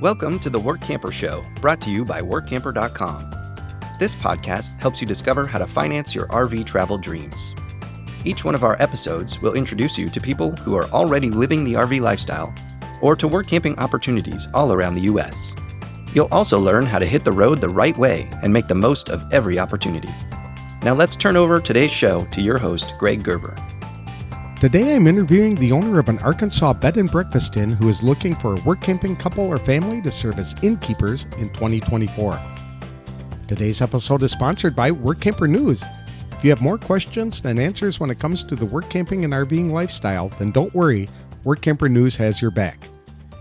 Welcome to the Workamper Show, brought to you by Workamper.com. This podcast helps you discover how to finance your RV travel dreams. Each one of our episodes will introduce you to people who are already living the RV lifestyle or to work camping opportunities all around the U.S. You'll also learn how to hit the road the right way and make the most of every opportunity. Now let's turn over today's show to your host, Greg Gerber. Today I'm interviewing the owner of an Arkansas bed and breakfast inn who is looking for a work camping couple or family to serve as innkeepers in 2024. Today's episode is sponsored by Workamper News. If you have more questions than answers when it comes to the work camping and RVing lifestyle, then don't worry, Workamper News has your back.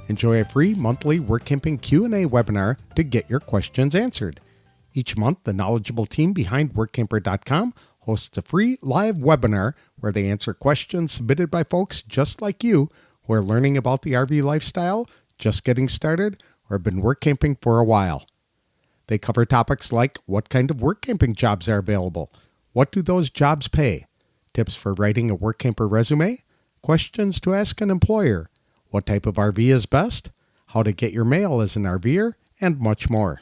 Enjoy a free monthly work camping Q&A webinar to get your questions answered. Each month, the knowledgeable team behind Workamper.com hosts a free live webinar where they answer questions submitted by folks just like you who are learning about the RV lifestyle, just getting started, or have been work camping for a while. They cover topics like what kind of work camping jobs are available, what do those jobs pay, tips for writing a work camper resume, questions to ask an employer, what type of RV is best, how to get your mail as an RVer, and much more.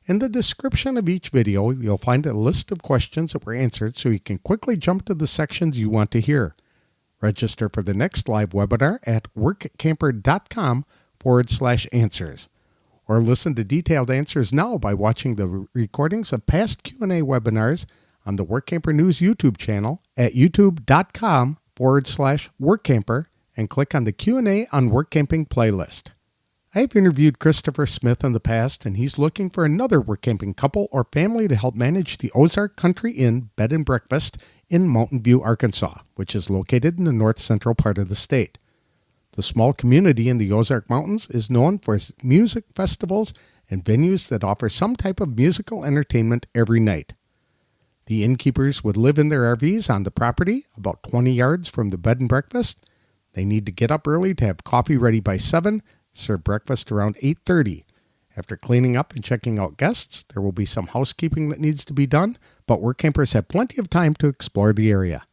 In the description of each video, you'll find a list of questions that were answered so you can quickly jump to the sections you want to hear. Register for the next live webinar at workamper.com/answers. Or listen to detailed answers now by watching the recordings of past Q&A webinars on the Workamper News YouTube channel at youtube.com/workamper and click on the Q&A on Work Camping playlist. I've interviewed Christopher Smith in the past, and he's looking for another work camping couple or family to help manage the Ozark Country Inn Bed and Breakfast in Mountain View, Arkansas, which is located in the north central part of the state. The small community in the Ozark Mountains is known for its music festivals and venues that offer some type of musical entertainment every night. The innkeepers would live in their RVs on the property, about 20 yards from the bed and breakfast. They need to get up early to have coffee ready by 7, serve breakfast around 8:30. After cleaning up and checking out guests, there will be some housekeeping that needs to be done, but work campers have plenty of time to explore the area.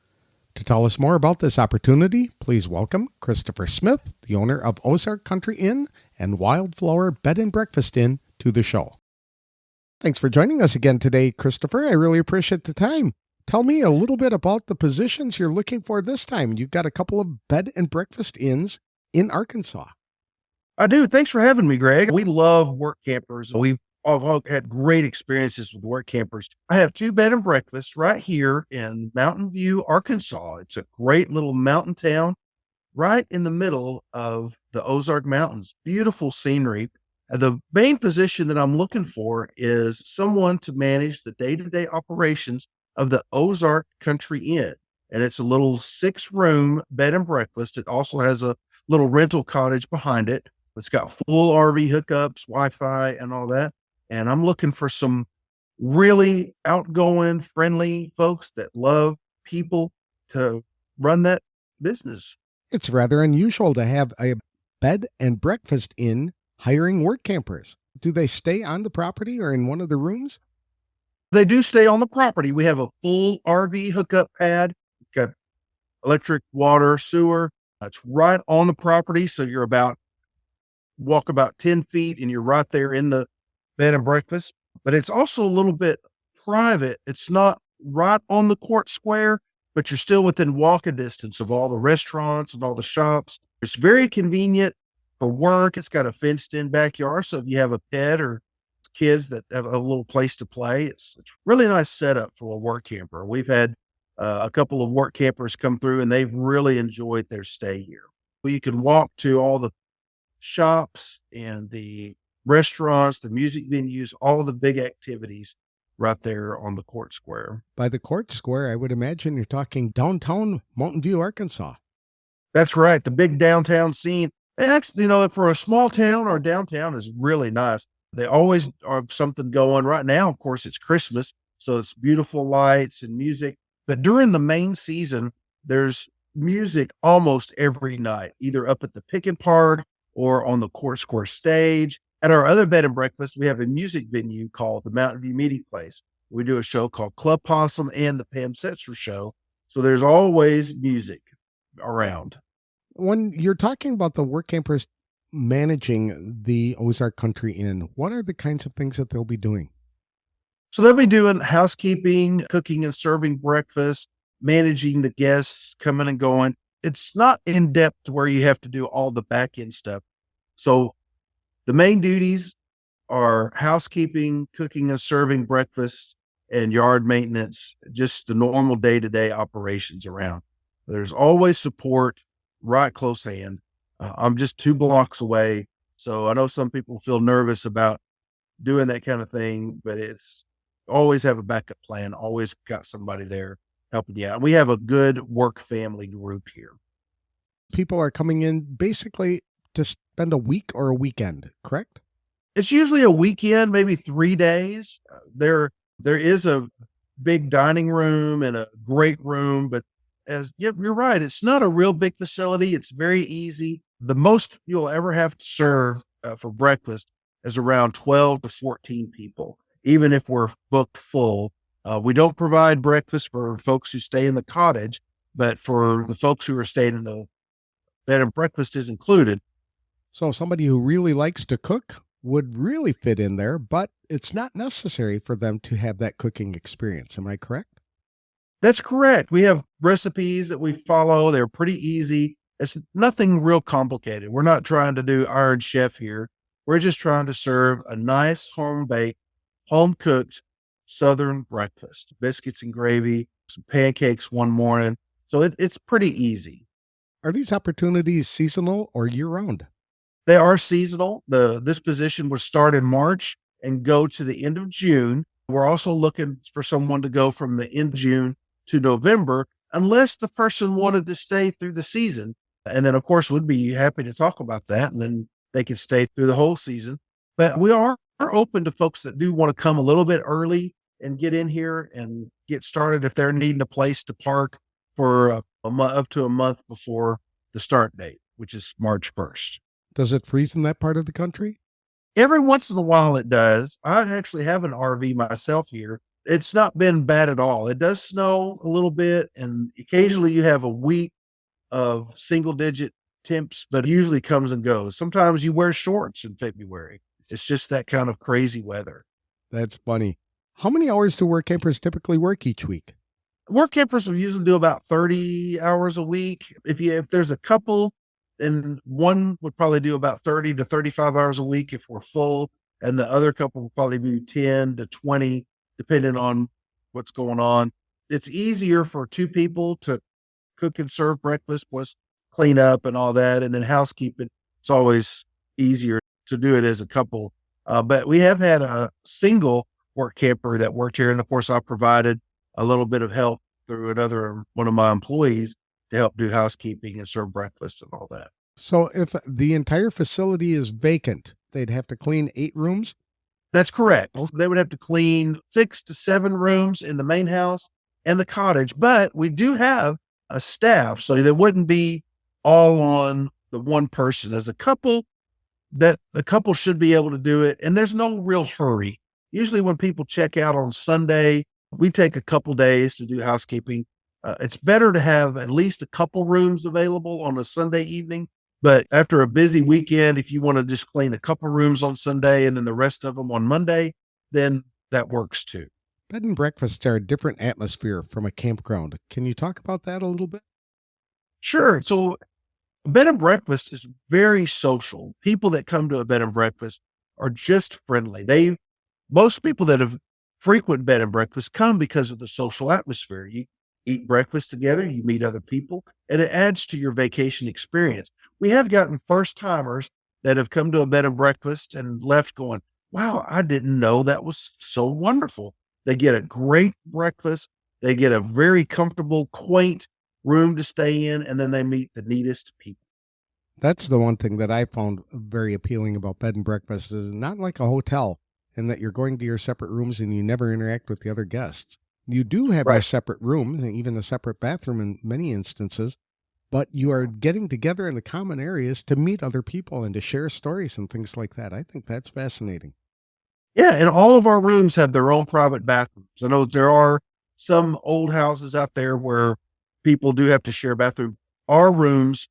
To tell us more about this opportunity, please welcome Christopher Smith, the owner of Ozark Country Inn and Wildflower Bed and Breakfast Inn, to the show. Thanks for joining us again today, Christopher. I really appreciate the time. Tell me a little bit about the positions you're looking for this time. You've got a couple of bed and breakfast inns in Arkansas. I do. Thanks for having me, Greg. We love work campers. We've all had great experiences with work campers. I have 2 bed and breakfasts right here in Mountain View, Arkansas. It's a great little mountain town right in the middle of the Ozark Mountains. Beautiful scenery. The main position that I'm looking for is someone to manage the day-to-day operations of the Ozark Country Inn. And it's a little 6-room bed and breakfast. It also has a little rental cottage behind it. It's got full RV hookups, Wi-Fi, and all that. And I'm looking for some really outgoing, friendly folks that love people to run that business. It's rather unusual to have a bed and breakfast inn hiring work campers. Do they stay on the property or in one of the rooms? They do stay on the property. We have a full RV hookup pad, got electric, water, sewer. It's right on the property. So you're walk about 10 feet and you're right there in the bed and breakfast, but it's also a little bit private. It's not right on the court square, but you're still within walking distance of all the restaurants and all the shops. It's very convenient for work. It's got a fenced in backyard. So if you have a pet or kids that have a little place to play, it's really nice setup for a work camper. We've had a couple of work campers come through and they've really enjoyed their stay here. You can walk to all the shops and the restaurants, the music venues, all the big activities right there on the court square. By the court square, I would imagine you're talking downtown Mountain View, Arkansas. That's right. The big downtown scene. And actually, for a small town, our downtown is really nice. They always have something going. Right now, of course, it's Christmas. So it's beautiful lights and music. But during the main season, there's music almost every night, either up at the Pick and Park or on the court square stage. At our other bed and breakfast, we have a music venue called the Mountain View Meeting Place. We do a show called Club Possum and the Pam Setzer Show. So there's always music around. When you're talking about the work campers managing the Ozark Country Inn, what are the kinds of things that they'll be doing? So they'll be doing housekeeping, cooking and serving breakfast, managing the guests coming and going. It's not in depth where you have to do all the back end stuff. So the main duties are housekeeping, cooking and serving breakfast, and yard maintenance, just the normal day-to-day operations around. There's always support right close hand. I'm just 2 blocks away. So I know some people feel nervous about doing that kind of thing, but it's always have a backup plan, always got somebody there helping you out. We have a good work family group here. People are coming in basically to spend a week or a weekend, correct? It's usually a weekend, maybe 3 days. There is a big dining room and a great room, but you're right, it's not a real big facility. It's very easy. The most you'll ever have to serve for breakfast is around 12 to 14 people, even if we're booked full. We don't provide breakfast for folks who stay in the cottage, but for the folks who are staying in the bed and breakfast is included. So somebody who really likes to cook would really fit in there, but it's not necessary for them to have that cooking experience. Am I correct? That's correct. We have recipes that we follow. They're pretty easy. It's nothing real complicated. We're not trying to do Iron Chef here. We're just trying to serve a nice home-baked, home-cooked Southern breakfast, biscuits and gravy, some pancakes one morning. So it's pretty easy. Are these opportunities seasonal or year-round? They are seasonal. This position will start in March and go to the end of June. We're also looking for someone to go from the end of June to November, unless the person wanted to stay through the season. And then, of course, we'd be happy to talk about that. And then they can stay through the whole season. But we are open to folks that do want to come a little bit early and get in here and get started if they're needing a place to park for up to a month before the start date, which is March 1st. Does it freeze in that part of the country? Every once in a while it does. I actually have an RV myself here. It's not been bad at all. It does snow a little bit, and occasionally you have a week of single digit temps, but it usually comes and goes. Sometimes you wear shorts in February. It's just that kind of crazy weather. That's funny. How many hours do work campers typically work each week? Work campers will usually do about 30 hours a week. If there's a couple, then one would probably do about 30 to 35 hours a week if we're full, and the other couple will probably do 10 to 20, depending on what's going on. It's easier for two people to cook and serve breakfast plus clean up and all that, and then housekeeping. It's always easier to do it as a couple. But we have had a single work camper that worked here, and of course I provided a little bit of help through one of my employees to help do housekeeping and serve breakfast and all that. So if the entire facility is vacant, they'd have to clean 8 rooms? That's correct. They would have to clean 6 to 7 rooms in the main house and the cottage, but we do have a staff, so they wouldn't be all on the one person. As a couple, that the couple should be able to do it, and there's no real hurry. Usually when people check out on Sunday, we take a couple days to do housekeeping. It's better to have at least a couple rooms available on a Sunday evening. But after a busy weekend, if you want to just clean a couple rooms on Sunday and then the rest of them on Monday, then that works too. Bed and breakfasts are a different atmosphere from a campground. Can you talk about that a little bit? Sure. So bed and breakfast is very social. People that come to a bed and breakfast are just friendly. Most people that have frequent bed and breakfast come because of the social atmosphere. You eat breakfast together, you meet other people, and it adds to your vacation experience. We have gotten first timers that have come to a bed and breakfast and left going, wow, I didn't know that was so wonderful. They get a great breakfast. They get a very comfortable, quaint room to stay in, and then they meet the neatest people. That's the one thing that I found very appealing about bed and breakfast is not like a hotel in that you're going to your separate rooms and you never interact with the other guests. You do have your separate rooms and even a separate bathroom in many instances, but you are getting together in the common areas to meet other people and to share stories and things like that. I think that's fascinating. Yeah, and all of our rooms have their own private bathrooms. I know there are some old houses out there where people do have to share a bathroom. Our rooms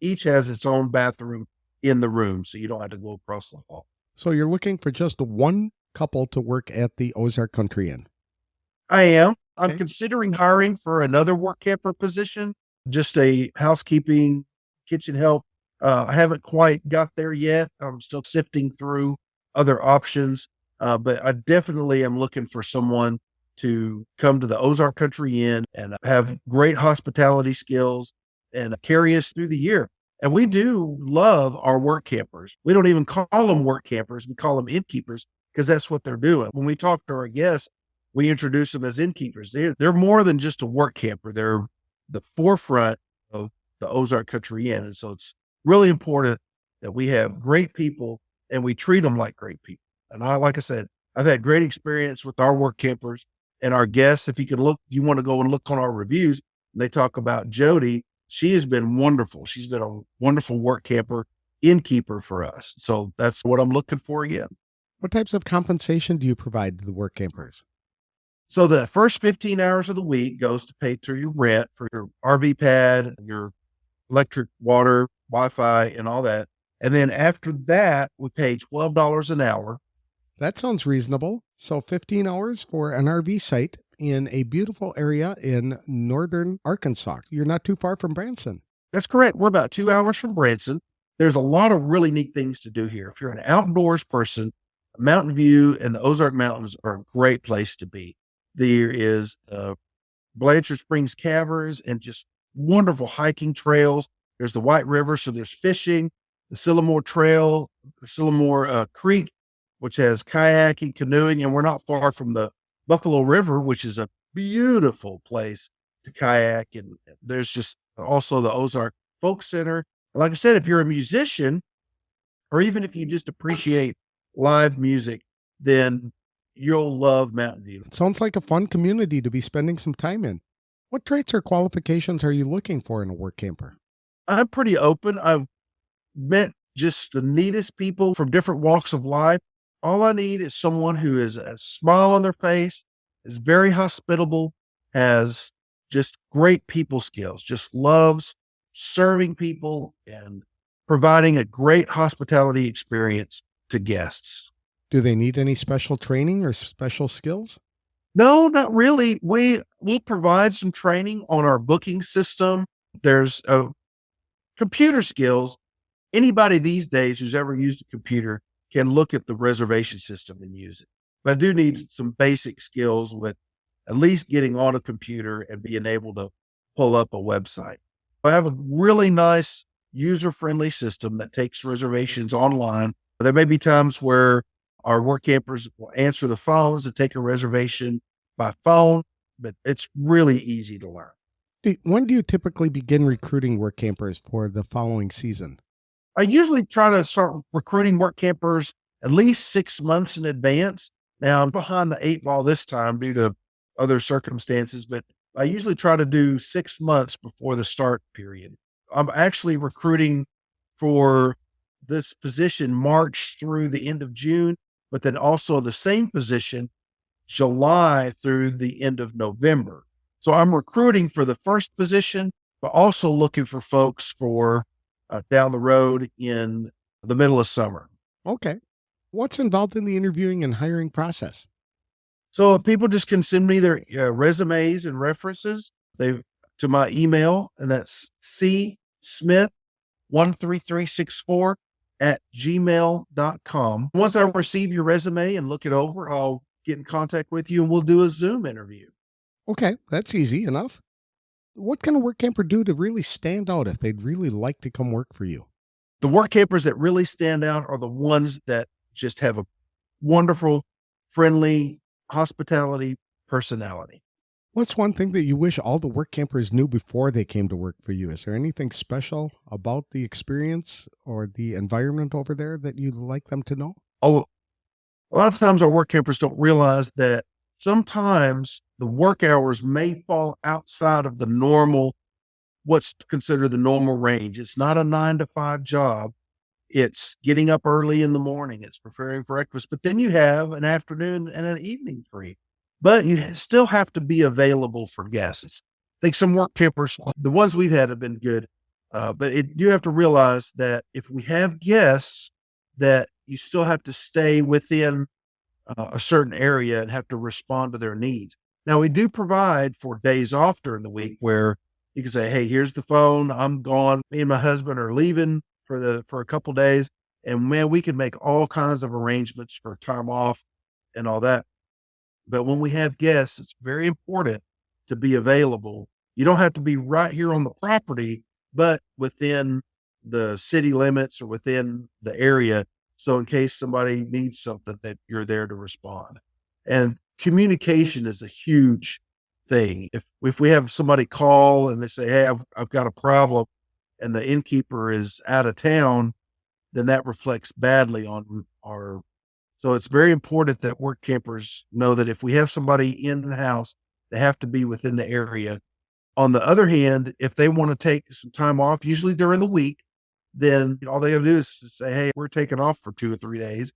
each has its own bathroom in the room, so you don't have to go across the hall. So you're looking for just one couple to work at the Ozark Country Inn. I am. I'm Okay. considering hiring for another work camper position, just a housekeeping kitchen help. I haven't quite got there yet. I'm still sifting through other options, but I definitely am looking for someone to come to the Ozark Country Inn and have great hospitality skills and carry us through the year. And we do love our work campers. We don't even call them work campers. We call them innkeepers because that's what they're doing. When we talk to our guests, we introduce them as innkeepers. They're more than just a work camper. They're the forefront of the Ozark Country Inn. And so it's really important that we have great people and we treat them like great people. And like I said, I've had great experience with our work campers and our guests. If you can look, you want to go and look on our reviews, they talk about Jody. She has been wonderful. She's been a wonderful work camper innkeeper for us. So that's what I'm looking for again. What types of compensation do you provide to the work campers? So the first 15 hours of the week goes to pay to your rent for your RV pad, your electric, water, Wi-Fi, and all that. And then after that, we pay $12 an hour. That sounds reasonable. So 15 hours for an RV site in a beautiful area in northern Arkansas. You're not too far from Branson. That's correct. We're about 2 hours from Branson. There's a lot of really neat things to do here. If you're an outdoors person, Mountain View and the Ozark Mountains are a great place to be. There is Blanchard Springs Caverns and just wonderful hiking trails. There's the White River, so there's fishing, the Sylamore Trail, the Sylamore Creek, which has kayaking, canoeing, and we're not far from the Buffalo River, which is a beautiful place to kayak. And there's just also the Ozark Folk Center. Like I said, if you're a musician, or even if you just appreciate live music, then you'll love Mountain View. Sounds like a fun community to be spending some time in. What traits or qualifications are you looking for in a work camper? I'm pretty open. I've met just the neatest people from different walks of life. All I need is someone who has a smile on their face, is very hospitable, has just great people skills, just loves serving people and providing a great hospitality experience to guests. Do they need any special training or special skills? No, not really. We provide some training on our booking system. There's computer skills. Anybody these days who's ever used a computer can look at the reservation system and use it. But I do need some basic skills with at least getting on a computer and being able to pull up a website. I have a really nice user-friendly system that takes reservations online. There may be times where our work campers will answer the phones and take a reservation by phone, but it's really easy to learn. When do you typically begin recruiting work campers for the following season? I usually try to start recruiting work campers at least 6 months in advance. Now I'm behind the 8 ball this time due to other circumstances, but I usually try to do 6 months before the start period. I'm actually recruiting for this position March through the end of June, but then also the same position July through the end of November. So I'm recruiting for the first position, but also looking for folks for down the road in the middle of summer. Okay. What's involved in the interviewing and hiring process? So people just can send me their resumes and references to my email, and that's csmith13364@gmail.com. Once I receive your resume and look it over, I'll get in contact with you and we'll do a Zoom interview. Okay, that's easy enough. What can a work camper do to really stand out if they'd really like to come work for you? The work campers that really stand out are the ones that just have a wonderful, friendly hospitality personality. What's one thing that you wish all the work campers knew before they came to work for you? Is there anything special about the experience or the environment over there that you'd like them to know? Oh, a lot of times our work campers don't realize that sometimes the work hours may fall outside of the normal, what's considered the normal range. It's not a 9 to 5 job. It's getting up early in the morning. It's preparing for breakfast, but then you have an afternoon and an evening free, but you still have to be available for guests. I think some work campers, the ones we've had have been good, But you have to realize that if we have guests, that you still have to stay within a certain area and have to respond to their needs. Now, we do provide for days off during the week where you can say, "Hey, here's the phone. I'm gone. Me and my husband are leaving for a couple days." And man, we can make all kinds of arrangements for time off and all that. But when we have guests, it's very important to be available. You don't have to be right here on the property, but within the city limits or within the area. So in case somebody needs something, that you're there to respond. And communication is a huge thing. If we have somebody call and they say, "Hey, I've got a problem," and the innkeeper is out of town, then that reflects badly on our. So it's very important that work campers know that if we have somebody in the house, they have to be within the area. On the other hand, if they want to take some time off, usually during the week, then all they have to do is say, "Hey, we're taking off for 2 or 3 days."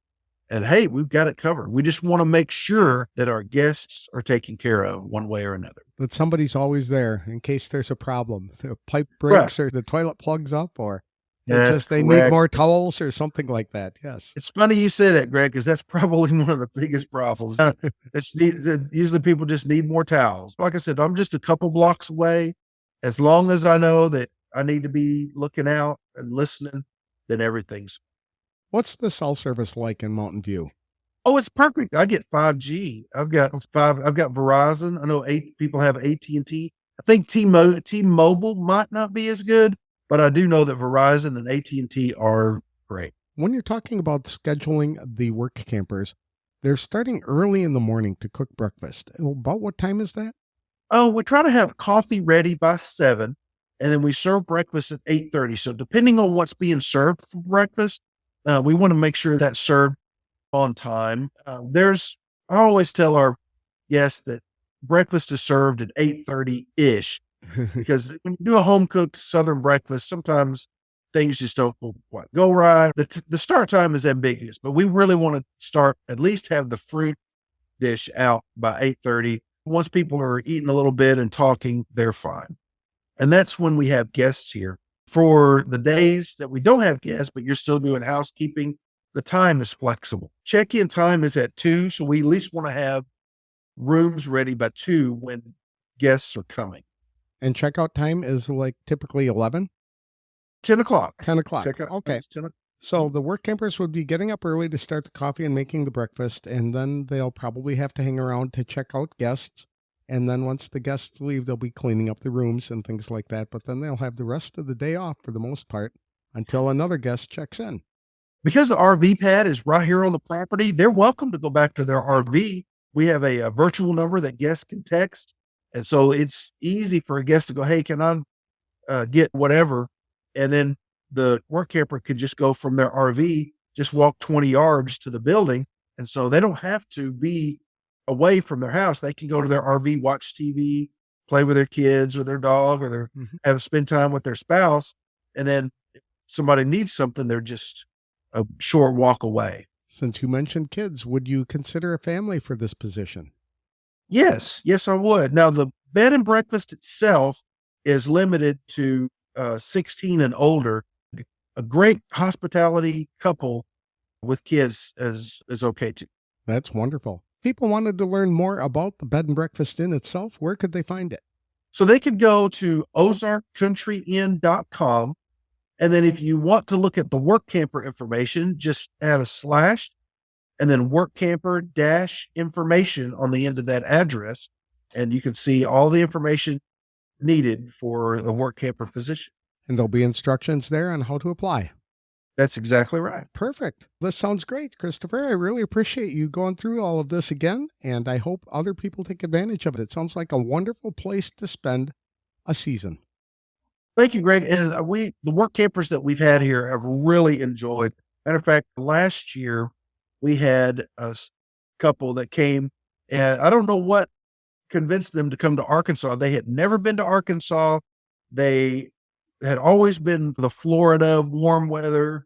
And hey, we've got it covered. We just want to make sure that our guests are taken care of one way or another. That somebody's always there in case there's a problem. The pipe Right. breaks or the toilet plugs up, or That's they need correct. more towels or something like that. Yes. It's funny you say that, Greg, because that's probably one of the biggest problems. Usually people just need more towels. Like I said, I'm just a couple blocks away. As long as I know that I need to be looking out and listening, then everything's. What's the cell service like in Mountain View? Oh, it's perfect. I get 5G. I've got Verizon. I know people have AT&T. I think T-Mobile might not be as good, but I do know that Verizon and AT&T are great. When you're talking about scheduling the work campers, they're starting early in the morning to cook breakfast. About what time is that? Oh, we try to have coffee ready by 7, and then we serve breakfast at 8:30. So depending on what's being served for breakfast, we want to make sure that's served on time. I always tell our guests that breakfast is served at 8:30-ish, because when you do a home cooked Southern breakfast, sometimes things just don't quite go right. The start time is ambiguous, but we really want to at least have the fruit dish out by 8:30. Once people are eating a little bit and talking, they're fine. And that's when we have guests here. For the days that we don't have guests, but you're still doing housekeeping, the time is flexible. Check-in time is at 2, so we at least want to have rooms ready by 2 when guests are coming. And checkout time is like typically 11? 10 o'clock. 10 o'clock. Checkout Okay. 10 o'clock. So the work campers would be getting up early to start the coffee and making the breakfast, and then they'll probably have to hang around to check out guests. And then once the guests leave, they'll be cleaning up the rooms and things like that. But then they'll have the rest of the day off for the most part until another guest checks in. Because the RV pad is right here on the property, they're welcome to go back to their RV. We have a virtual number that guests can text. And so it's easy for a guest to go, "Hey, can I get whatever?" And then the work camper could just go from their RV, just walk 20 yards to the building. And so they don't have to be away from their house. They can go to their RV, watch TV, play with their kids or their dog, or spend time with their spouse. And then if somebody needs something, they're just a short walk away. Since you mentioned kids, would you consider a family for this position? Yes, I would. Now, the bed and breakfast itself is limited to 16 and older. A great hospitality couple with kids is okay too. That's wonderful. People wanted to learn more about the Bed and Breakfast Inn itself. Where could they find it? So they could go to ozarkcountryinn.com. And then if you want to look at the work camper information, just add a slash and then workcamper-information on the end of that address. And you can see all the information needed for the work camper position. And there'll be instructions there on how to apply. That's exactly right. Perfect. This sounds great, Christopher. I really appreciate you going through all of this again, and I hope other people take advantage of it. It sounds like a wonderful place to spend a season. Thank you, Greg. And the work campers that we've had here have really enjoyed. Matter of fact, last year we had a couple that came, and I don't know what convinced them to come to Arkansas. They had never been to Arkansas. They had always been the Florida warm weather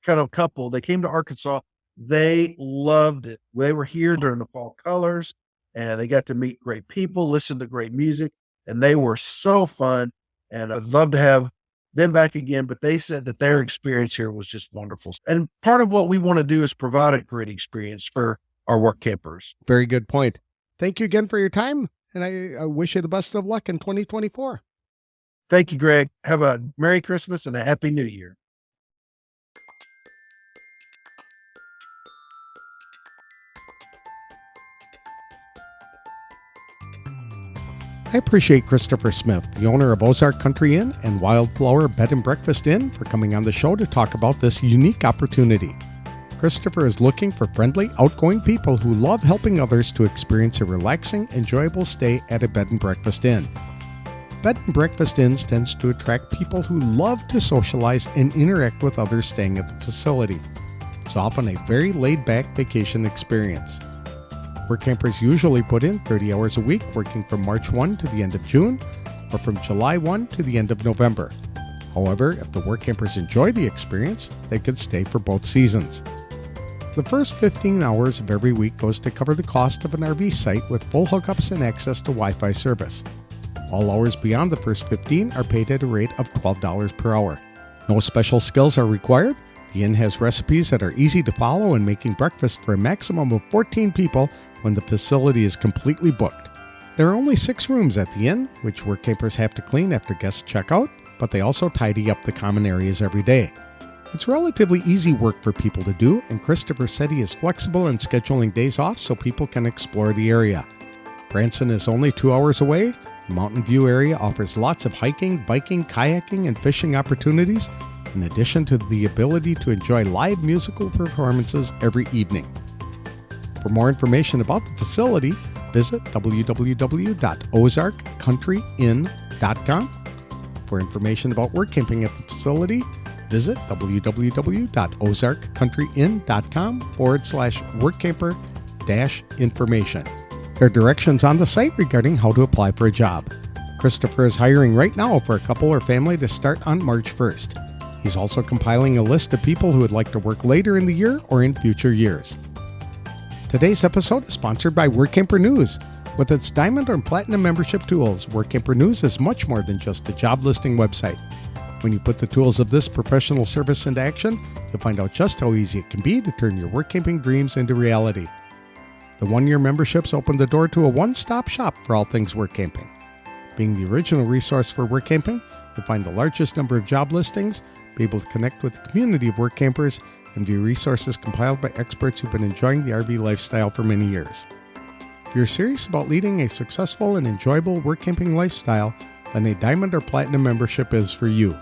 kind of couple. They came to Arkansas. They loved it. They were here during the fall colors, and they got to meet great people, listen to great music, and they were so fun. And I'd love to have them back again, but they said that their experience here was just wonderful. And part of what we want to do is provide a great experience for our work campers. Very good point. Thank you again for your time, and I wish you the best of luck in 2024. Thank you, Greg. Have a Merry Christmas and a Happy New Year. I appreciate Christopher Smith, the owner of Ozark Country Inn and Wildflower Bed and Breakfast Inn, for coming on the show to talk about this unique opportunity. Christopher is looking for friendly, outgoing people who love helping others to experience a relaxing, enjoyable stay at a bed and breakfast inn. Bed and breakfast inns tends to attract people who love to socialize and interact with others staying at the facility. It's often a very laid-back vacation experience. Workampers usually put in 30 hours a week, working from March 1 to the end of June, or from July 1 to the end of November. However, if the Workampers enjoy the experience, they could stay for both seasons. The first 15 hours of every week goes to cover the cost of an RV site with full hookups and access to Wi-Fi service. All hours beyond the first 15 are paid at a rate of $12 per hour. No special skills are required. The inn has recipes that are easy to follow and making breakfast for a maximum of 14 people when the facility is completely booked. There are only 6 rooms at the inn, which Workampers have to clean after guests check out, but they also tidy up the common areas every day. It's relatively easy work for people to do, and Christopher said he is flexible in scheduling days off so people can explore the area. Branson is only 2 hours away. The Mountain View area offers lots of hiking, biking, kayaking, and fishing opportunities, in addition to the ability to enjoy live musical performances every evening. For more information about the facility, visit www.ozarkcountryinn.com. For information about work camping at the facility, visit www.ozarkcountryinn.com/workcamper-information. There are directions on the site regarding how to apply for a job. Christopher is hiring right now for a couple or family to start on March 1st. He's also compiling a list of people who would like to work later in the year or in future years. Today's episode is sponsored by Workamper News. With its Diamond or Platinum membership tools, Workamper News is much more than just a job listing website. When you put the tools of this professional service into action, you'll find out just how easy it can be to turn your work camping dreams into reality. The one-year memberships open the door to a one-stop shop for all things work camping. Being the original resource for work camping, you'll find the largest number of job listings, be able to connect with the community of work campers, and view resources compiled by experts who've been enjoying the RV lifestyle for many years. If you're serious about leading a successful and enjoyable work camping lifestyle, then a Diamond or Platinum membership is for you.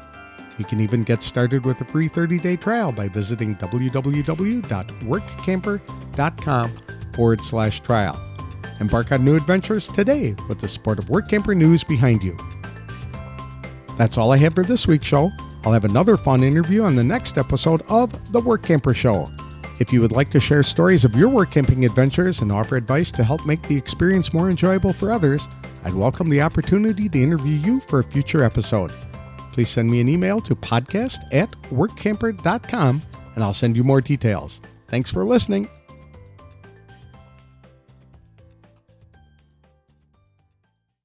You can even get started with a free 30-day trial by visiting www.workamper.com/trial. Embark on new adventures today with the support of Workamper News behind you. That's all I have for this week's show. I'll have another fun interview on the next episode of The Workamper Show. If you would like to share stories of your work camping adventures and offer advice to help make the experience more enjoyable for others, I'd welcome the opportunity to interview you for a future episode. Please send me an email to podcast@workamper.com and I'll send you more details. Thanks for listening.